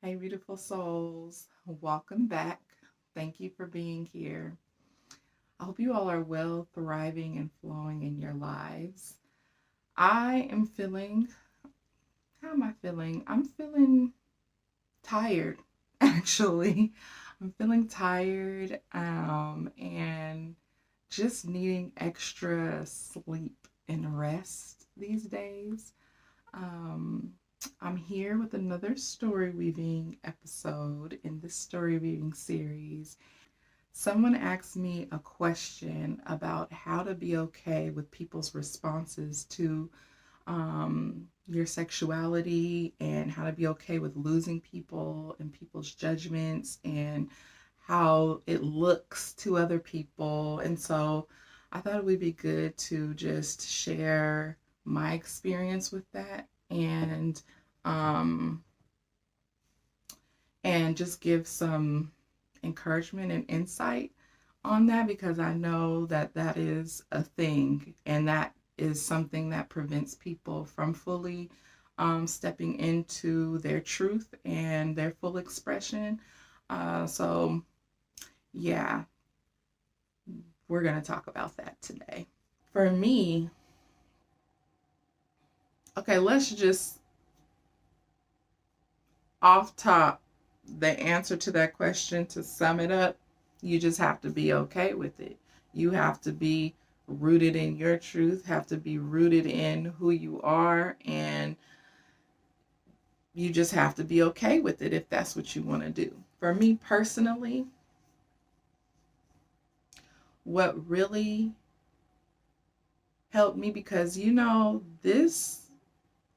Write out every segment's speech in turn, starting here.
Hey, beautiful souls. Welcome back. Thank you for being here. I hope you all are well, thriving, and flowing in your lives. I am feeling, how am I feeling? I'm feeling tired, actually. I'm feeling tired and just needing extra sleep and rest these days. Um, I'm here with another story weaving episode in this story weaving series. Someone asked me a question about how to be okay with people's responses to your sexuality and how to be okay with losing people and people's judgments and how it looks to other people. And so I thought it would be good to just share my experience with that um, and just give some encouragement and insight on that because I know that that is a thing and that is something that prevents people from fully stepping into their truth and their full expression. So, yeah, we're going to talk about that today. For me, okay, let's just off top the answer to that question to sum it up. You just have to be okay with it. You have to be rooted in your truth, have to be rooted in who you are, and you just have to be okay with it if that's what you want to do. For me personally, what really helped me, because this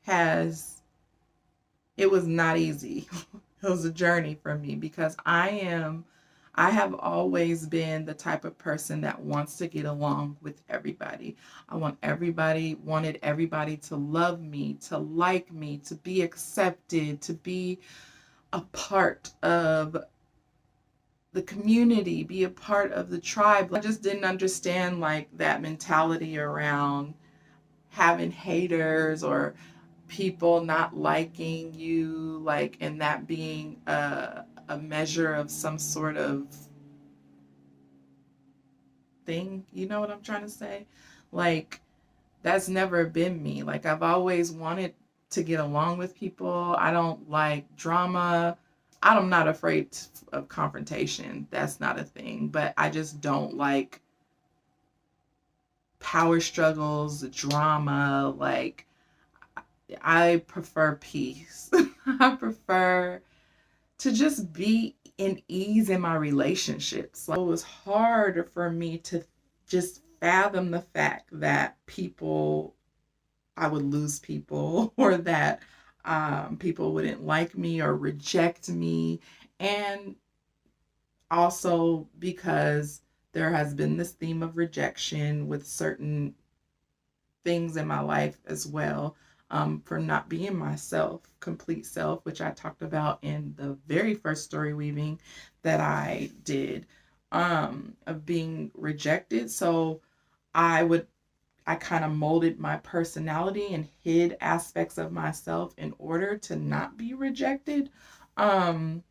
has, it was not easy. It was a journey for me because I have always been the type of person that wants to get along with everybody. Wanted everybody to love me, to like me, to be accepted, to be a part of the community, be a part of the tribe. I just didn't understand like that mentality around having haters or people not liking you, like, and that being a measure of some sort of thing. You know what I'm trying to say? Like, that's never been me. Like, I've always wanted to get along with people. I don't like drama. I'm not afraid of confrontation. That's not a thing. But I just don't like power struggles, drama. Like, I prefer peace. I prefer to just be in ease in my relationships. Like, it was hard for me to just fathom the fact that I would lose people or that people wouldn't like me or reject me. And also because there has been this theme of rejection with certain things in my life as well, for not being myself, complete self, which I talked about in the very first story weaving that I did, of being rejected. So I would, I kind of molded my personality and hid aspects of myself in order to not be rejected, um,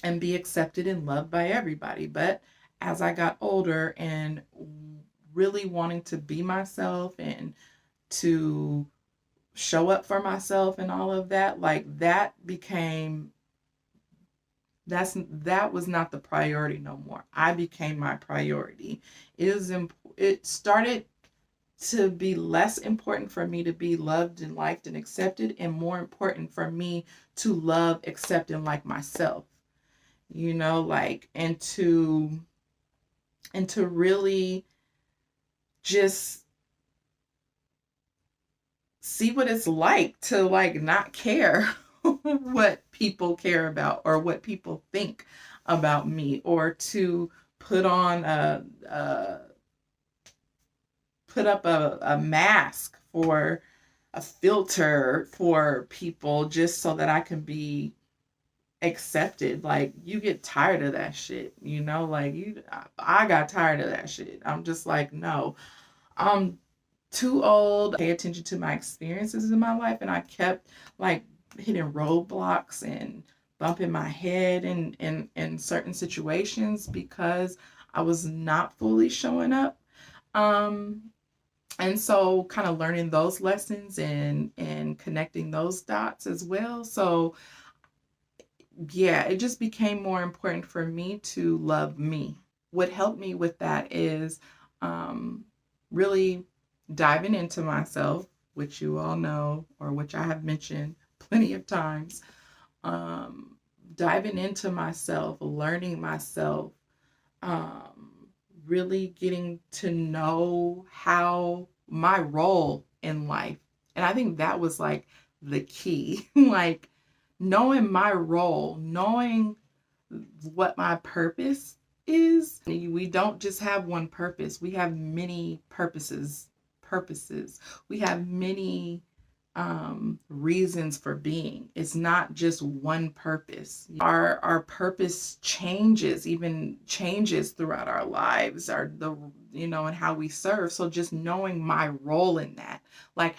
and be accepted and loved by everybody. But as I got older and really wanting to be myself and to show up for myself and all of that, like that became, that was not the priority no more. I became my priority. It started to be less important for me to be loved and liked and accepted, and more important for me to love, accept, and like myself. Like, and to really just see what it's like to like not care what people care about or what people think about me, or to put on put up a mask for a filter for people just so that I can be accepted. Like, you get tired of that shit, like I got tired of that shit. I'm just like, no, I'm too old to pay attention to my experiences in my life, and I kept like hitting roadblocks and bumping my head in certain situations because I was not fully showing up. Um, and so kind of learning those lessons and connecting those dots as well. So yeah, it just became more important for me to love me. What helped me with that is um, really diving into myself, which you all know, or which I have mentioned plenty of times. Um, Diving into myself, learning myself, um, really getting to know how my role in life. And I think that was like the key, like knowing my role, knowing what my purpose is. We don't just have one purpose. We have many purposes. We have many reasons for being. It's not just one purpose. Our purpose changes, even changes throughout our lives, and how we serve. So just knowing my role in that, like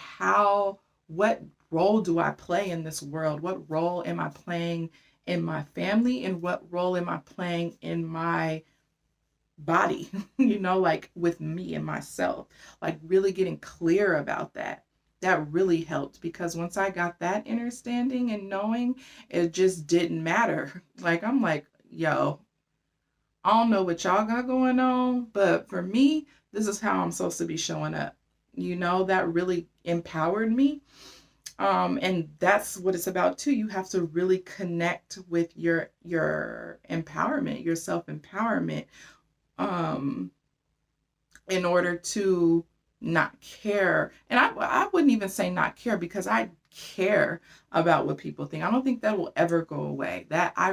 what role do I play in this world? What role am I playing in my family, and what role am I playing in my body? Like with me and myself, like really getting clear about that. That really helped, because once I got that understanding and knowing, it just didn't matter. Like I'm like, yo, I don't know what y'all got going on, but for me, this is how I'm supposed to be showing up. That really empowered me. And that's what it's about too. You have to really connect with your empowerment, your self-empowerment, um, in order to not care. And I wouldn't even say not care, because I care about what people think. I don't think that will ever go away. That I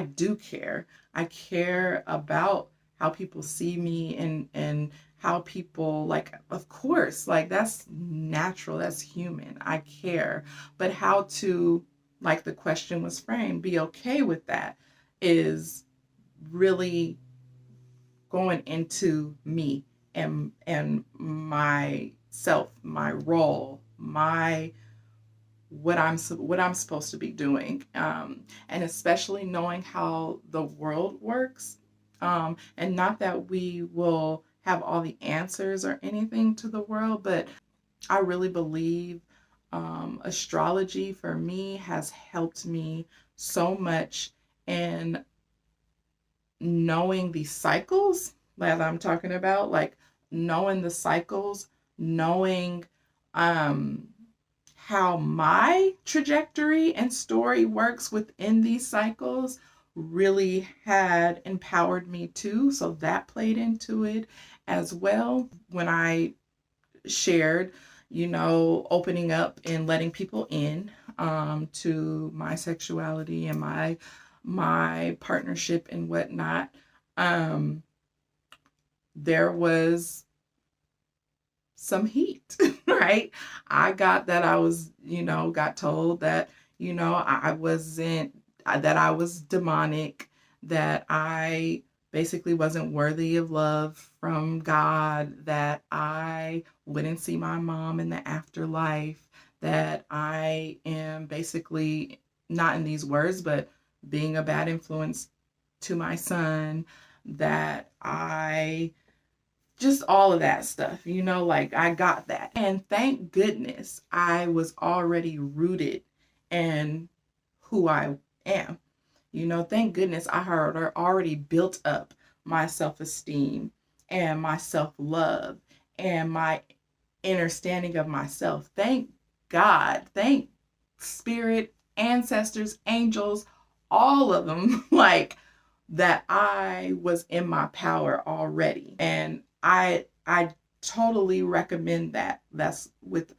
do care. I care about how people see me, and how people, like, of course, like that's natural, that's human. I care. But how to, like the question was framed, be okay with that is really going into me and myself, my role, my what I'm supposed to be doing, and especially knowing how the world works, and not that we will have all the answers or anything to the world, but I really believe astrology for me has helped me so much in knowing these cycles that I'm talking about, like knowing the cycles, knowing um, how my trajectory and story works within these cycles really had empowered me too. So that played into it as well. When I shared, opening up and letting people in to my sexuality and my partnership and whatnot, um, there was some heat, right? I got that I was, got told that, I wasn't, that I was demonic, that I basically wasn't worthy of love from God, that I wouldn't see my mom in the afterlife, that I am basically, not in these words, but being a bad influence to my son, that I just all of that stuff, like I got that. And thank goodness I was already rooted in who I am. Thank goodness I had already built up my self-esteem and my self-love and my understanding of myself. Thank God, thank spirit, ancestors, angels, all of them, like that I was in my power already. And I totally recommend that. That's with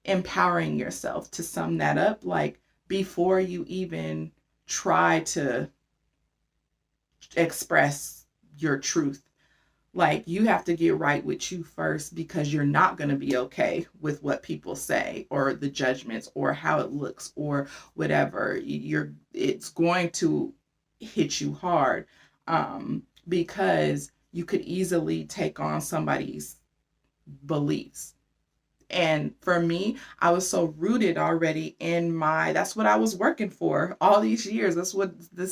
empowering yourself. To sum that up, like before you even try to express your truth, like you have to get right with you first, because you're not going to be okay with what people say or the judgments or how it looks or whatever. It's going to hit you hard, because you could easily take on somebody's beliefs. And for me, I was so rooted already in that's what I was working for all these years. That's what the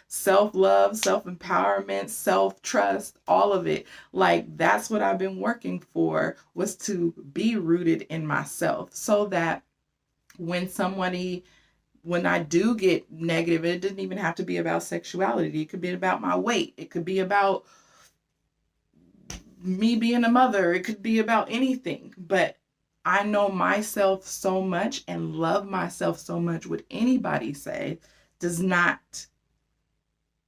self-love, self-empowerment, self-trust, all of it. Like that's what I've been working for, was to be rooted in myself, so that when I do get negative, it doesn't even have to be about sexuality. It could be about my weight. It could be about me being a mother. It could be about anything. But I know myself so much and love myself so much. What anybody say does not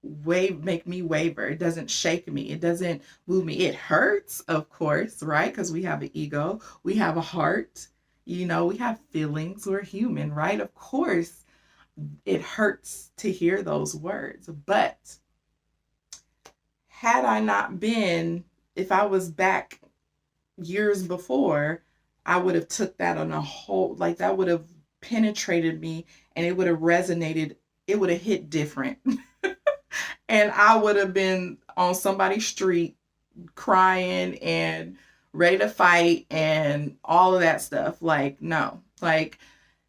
make me waver. It doesn't shake me. It doesn't move me. It hurts, of course, right? Because we have an ego. We have a heart. We have feelings. We're human, right? Of course, it hurts to hear those words. But had I not been, if I was back years before, I would have took that on a whole, like that would have penetrated me, and it would have resonated. It would have hit different. And I would have been on somebody's street crying and ready to fight and all of that stuff. Like, no. Like,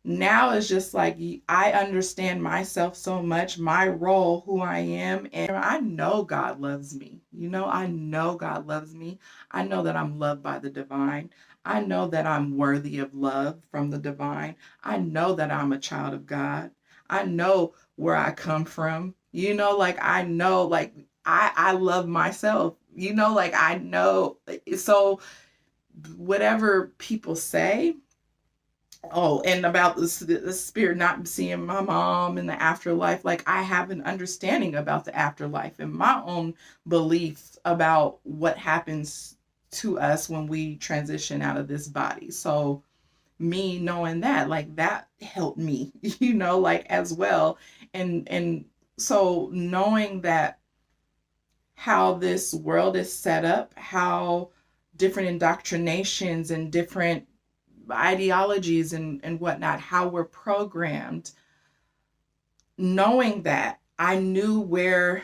now it's just like I understand myself so much, my role, who I am, and I know God loves me. I know God loves me. I know that I'm loved by the divine. I know that I'm worthy of love from the divine. I know that I'm a child of God. I know where I come from. Like I know, like I love myself. Like I know. So whatever people say. Oh, and about the spirit not seeing my mom in the afterlife, like I have an understanding about the afterlife and my own beliefs about what happens to us when we transition out of this body. So me knowing that, like that helped me, like as well. And so knowing that how this world is set up, how different indoctrinations and different ideologies and whatnot, how we're programmed, knowing that, I knew where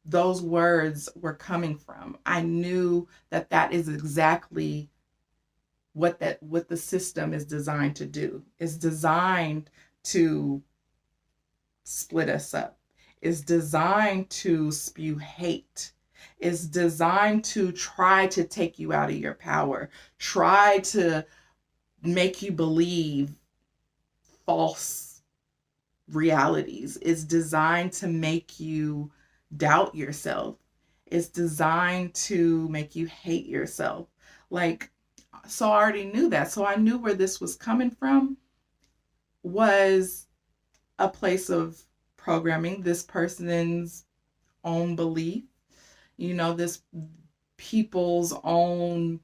those words were coming from. I knew that that is exactly what the system is designed to do. It's designed to split us up. It's designed to spew hate. It's designed to try to take you out of your power, try to make you believe false realities. It's designed to make you doubt yourself. It's designed to make you hate yourself. Like, so I already knew that. So I knew where this was coming from was a place of programming, this person's own belief, this people's own,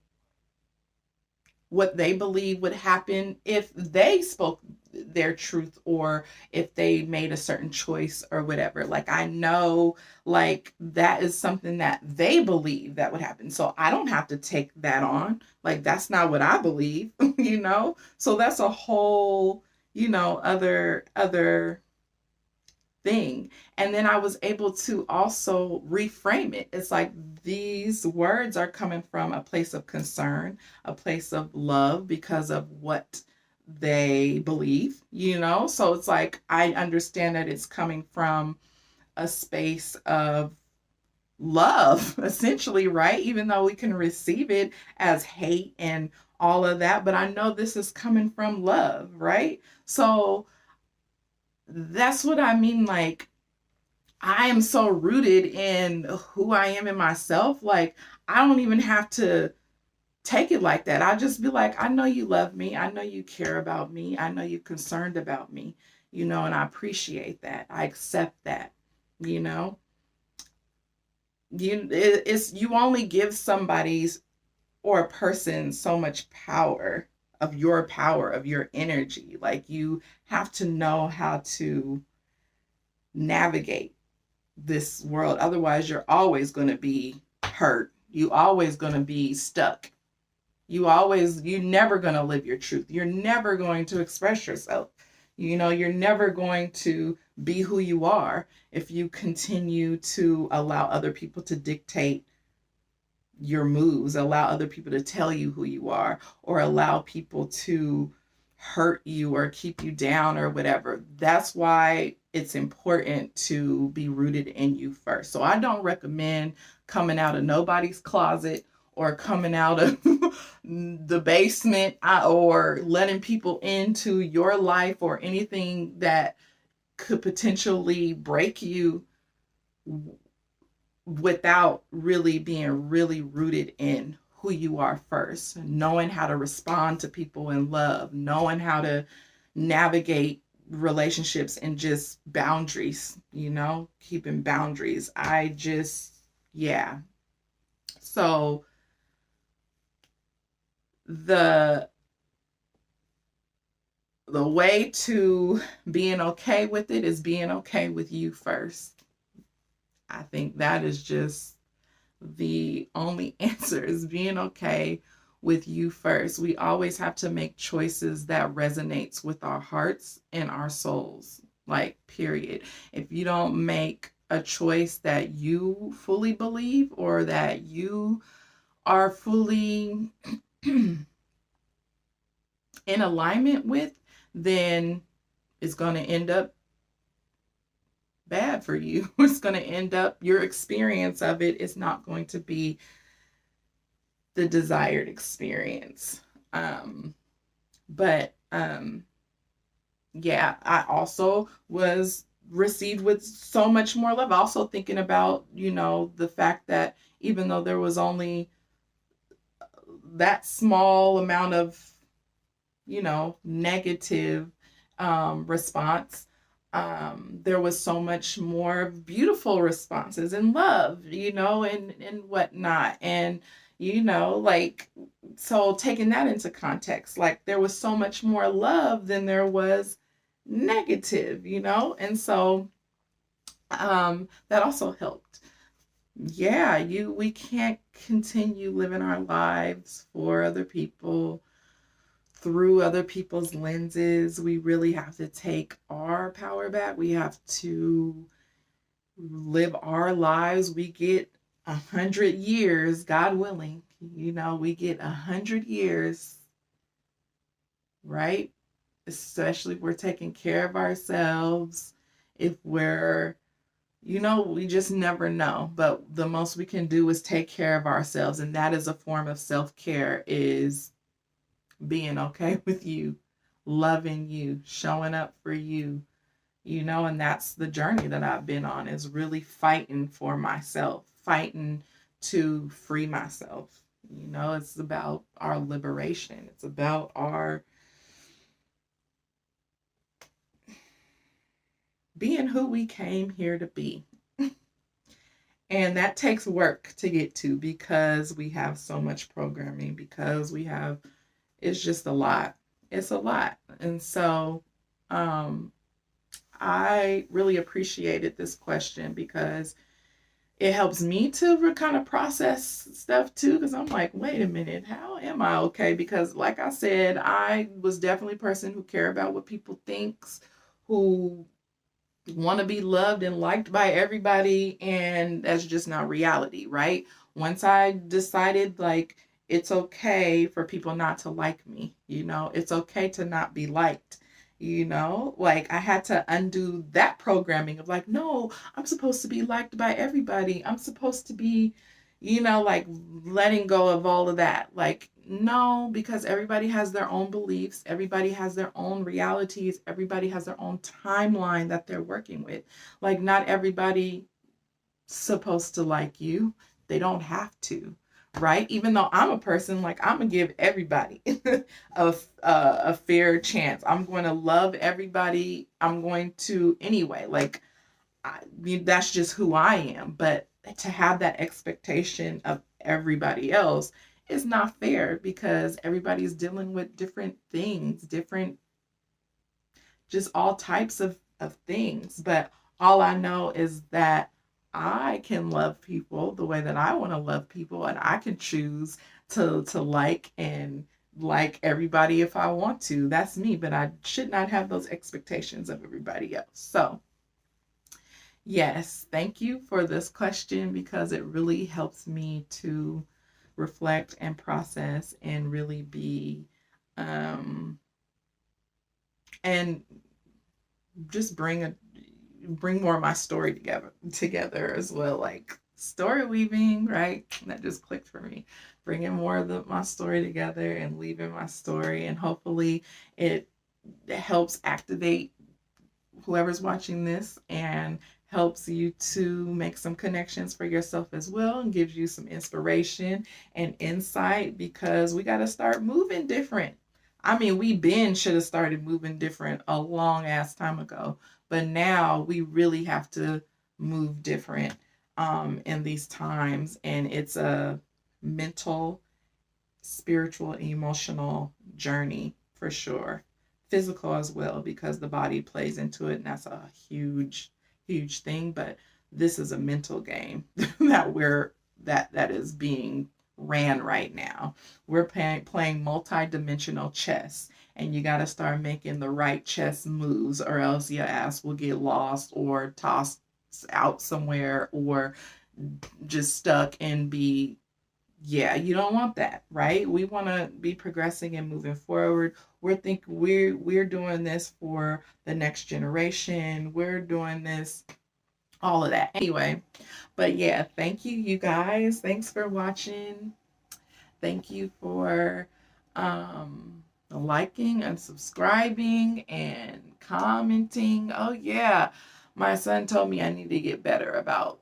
what they believe would happen if they spoke their truth or if they made a certain choice or whatever. Like I know, like that is something that they believe that would happen. So I don't have to take that on. Like that's not what I believe, So that's a whole, other thing. And then I was able to also reframe it. It's like these words are coming from a place of concern, a place of love because of what they believe, So it's like I understand that it's coming from a space of love, essentially, right? Even though we can receive it as hate and all of that, but I know this is coming from love, right? So that's what I mean. Like, I am so rooted in who I am in myself. Like, I don't even have to take it like that. I just be like, I know you love me. I know you care about me. I know you're concerned about me, and I appreciate that. I accept that, you only give somebody's or a person so much power of your energy. Like you have to know how to navigate this world. Otherwise, you're always going to be hurt. You always going to be stuck. You're never going to live your truth. You're never going to express yourself. You're never going to be who you are if you continue to allow other people to dictate your moves, allow other people to tell you who you are, or allow people to hurt you or keep you down or whatever. That's why it's important to be rooted in you first. So I don't recommend coming out of nobody's closet or coming out of the basement, or letting people into your life or anything that could potentially break you without really being really rooted in who you are first, knowing how to respond to people in love, knowing how to navigate relationships and just boundaries, keeping boundaries. Yeah. So the way to being okay with it is being okay with you first. I think that is just the only answer, is being okay with you first. We always have to make choices that resonates with our hearts and our souls, like, period. If you don't make a choice that you fully believe or that you are fully in alignment with, then it's going to end up bad for you. It's going to end up, your experience of it is not going to be the desired experience. But yeah, I also was received with so much more love. Also thinking about, the fact that even though there was only that small amount of, negative response, there was so much more beautiful responses and love, and whatnot. And, like, so taking that into context, like, there was so much more love than there was negative, and so that also helped. Yeah, we can't continue living our lives for other people, through other people's lenses. We really have to take our power back. We have to live our lives. We get 100 years, God willing. We get 100 years, right? Especially if we're taking care of ourselves. If we're, we just never know. But the most we can do is take care of ourselves. And that is a form of self-care, is being okay with you, loving you, showing up for you, and that's the journey that I've been on, is really fighting for myself, fighting to free myself. It's about our liberation. It's about our being who we came here to be. And that takes work to get to, because we have so much programming, because it's just a lot. It's a lot. And so I really appreciated this question, because it helps me to kind of process stuff too, because I'm like, wait a minute, how am I okay? Because like I said, I was definitely a person who care about what people thinks, who want to be loved and liked by everybody, and that's just not reality, right? Once I decided, like, it's okay for people not to like me, it's okay to not be liked, like, I had to undo that programming of, like, no, I'm supposed to be liked by everybody, I'm supposed to be, like, letting go of all of that. Like, no, because everybody has their own beliefs, everybody has their own realities, everybody has their own timeline that they're working with. Like, not everybody supposed to like you. They don't have to, right? Even though I'm a person, like, I'm gonna give everybody a fair chance. I'm going to love everybody. I'm going to, anyway, like, that's just who I am. But to have that expectation of everybody else is not fair, because everybody's dealing with different things, just all types of things. But all I know is that I can love people the way that I want to love people, and I can choose to like and like everybody if I want to. That's me, but I should not have those expectations of everybody else. So yes, thank you for this question, because it really helps me to reflect and process and really be and just bring more of my story together as well, like story weaving, right? That just clicked for me. Bringing more of my story together and leaving my story, and hopefully it helps activate whoever's watching this and helps you to make some connections for yourself as well, and gives you some inspiration and insight, because we got to start moving different. I mean, we been should have started moving different a long ass time ago, but now we really have to move different in these times, and it's a mental, spiritual, emotional journey for sure. Physical as well, because the body plays into it, and that's a huge, huge thing. But this is a mental game that is being ran right now. We're playing multi-dimensional chess, and you got to start making the right chess moves, or else your ass will get lost or tossed out somewhere, or just stuck and be, yeah, you don't want that, right? We want to be progressing and moving forward. We're doing this for the next generation. We're doing this, all of that. Anyway, but yeah, thank you, you guys. Thanks for watching. Thank you for liking and subscribing and commenting. Oh yeah, my son told me I need to get better about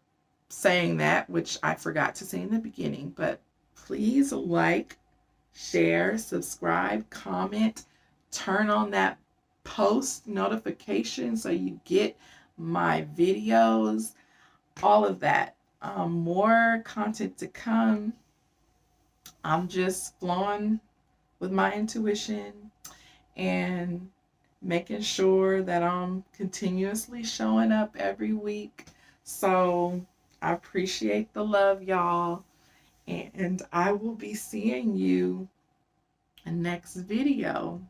saying that, which I forgot to say in the beginning. But please like, share, subscribe, comment, turn on that post notification so you get my videos, all of that. More content to come. I'm just flowing with my intuition and making sure that I'm continuously showing up every week. So I appreciate the love, y'all. And I will be seeing you next video.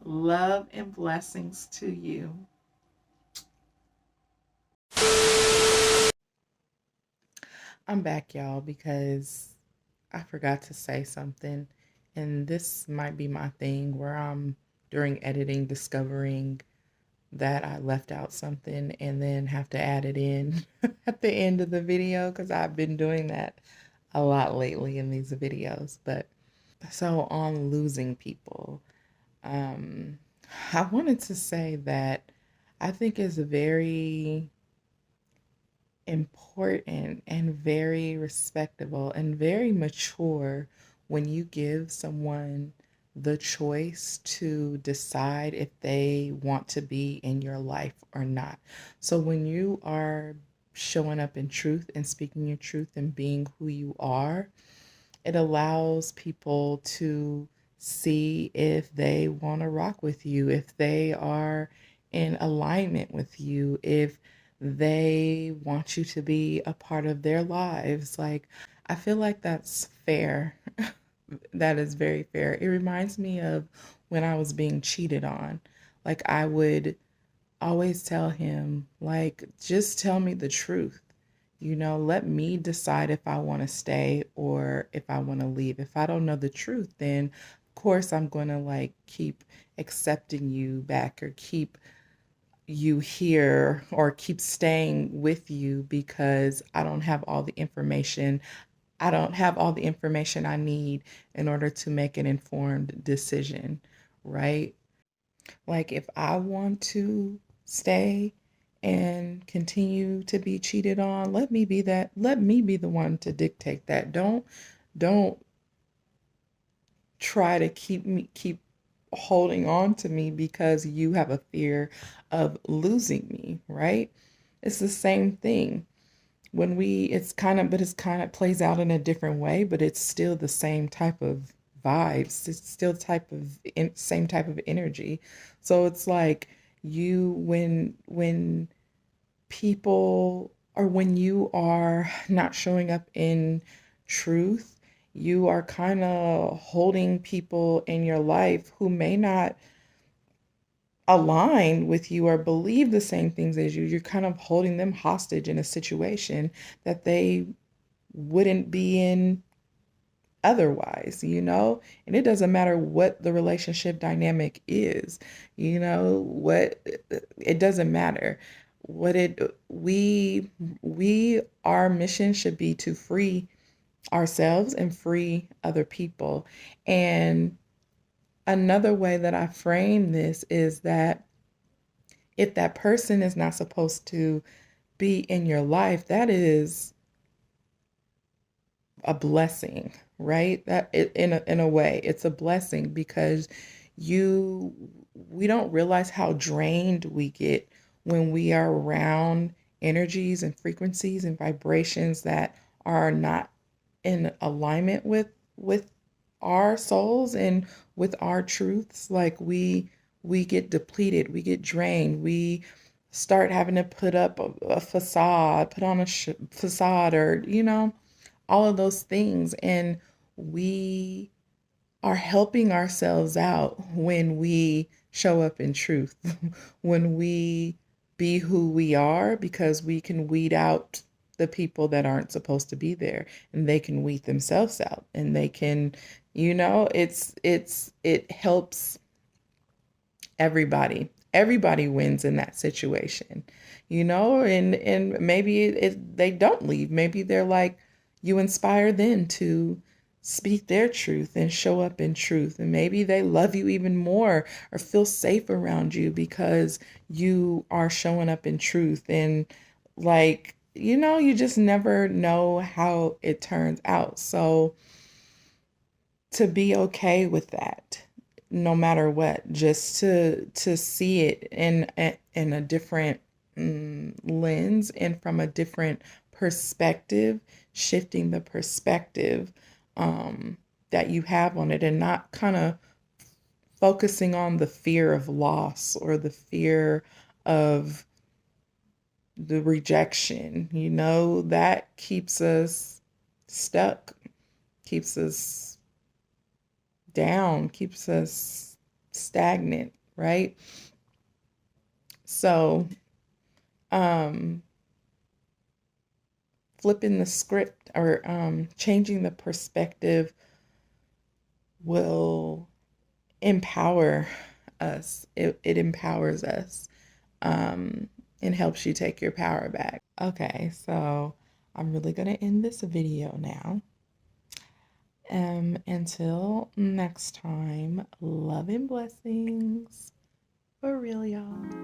Love and blessings to you. I'm back, y'all, because I forgot to say something. And this might be my thing where I'm, during editing, discovering that I left out something and then have to add it in at the end of the video, because I've been doing that a lot lately in these videos. But so on losing people, I wanted to say that I think it's very important and very respectable and very mature when you give someone the choice to decide if they want to be in your life or not. So when you are showing up in truth and speaking your truth and being who you are, it allows people to see if they want to rock with you, if they are in alignment with you, if they want you to be a part of their lives. Like, I feel like that's fair. That is very fair. It reminds me of when I was being cheated on. Like, I would always tell him, like, just tell me the truth. Let me decide if I want to stay or if I want to leave. If I don't know the truth, then of course I'm going to like keep accepting you back, or keep you here, or keep staying with you, because I don't have all the information. I don't have all the information I need in order to make an informed decision, right? Like, if I want to stay and continue to be cheated on, let me be that. Let me be the one to dictate that. Don't try to keep holding on to me because you have a fear of losing me, right? It's the same thing. It's kind of plays out in a different way, but it's still the same type of vibes. It's still same type of energy. So it's like, when people, or when you are not showing up in truth, you are kind of holding people in your life who may not align with you or believe the same things as you. You're kind of holding them hostage in a situation that they wouldn't be in otherwise, and it doesn't matter what the relationship dynamic is, what it doesn't matter what it we our mission should be to free ourselves and free other people. And another way that I frame this is that if that person is not supposed to be in your life, that is a blessing, right? That in a way, it's a blessing, because we don't realize how drained we get when we are around energies and frequencies and vibrations that are not in alignment with our souls and with our truths. Like we get depleted, we get drained, we start having to put up a facade, put on a facade, or all of those things. And we are helping ourselves out when we show up in truth, when we be who we are, because we can weed out the people that aren't supposed to be there, and they can weed themselves out, and they can, it helps everybody. Everybody wins in that situation, and maybe they don't leave. Maybe they're like, you inspire them to speak their truth and show up in truth. And maybe they love you even more or feel safe around you because you are showing up in truth. And like, you just never know how it turns out. So to be okay with that, no matter what, just to see it in a different lens and from a different perspective, shifting the perspective that you have on it, and not kind of focusing on the fear of loss or the fear of the rejection, that keeps us stuck, keeps us down, keeps us stagnant, right? So, flipping the script, or changing the perspective, will empower us. It empowers us, and helps you take your power back. Okay, so I'm really going to end this video now. Until next time, love and blessings. For real, y'all.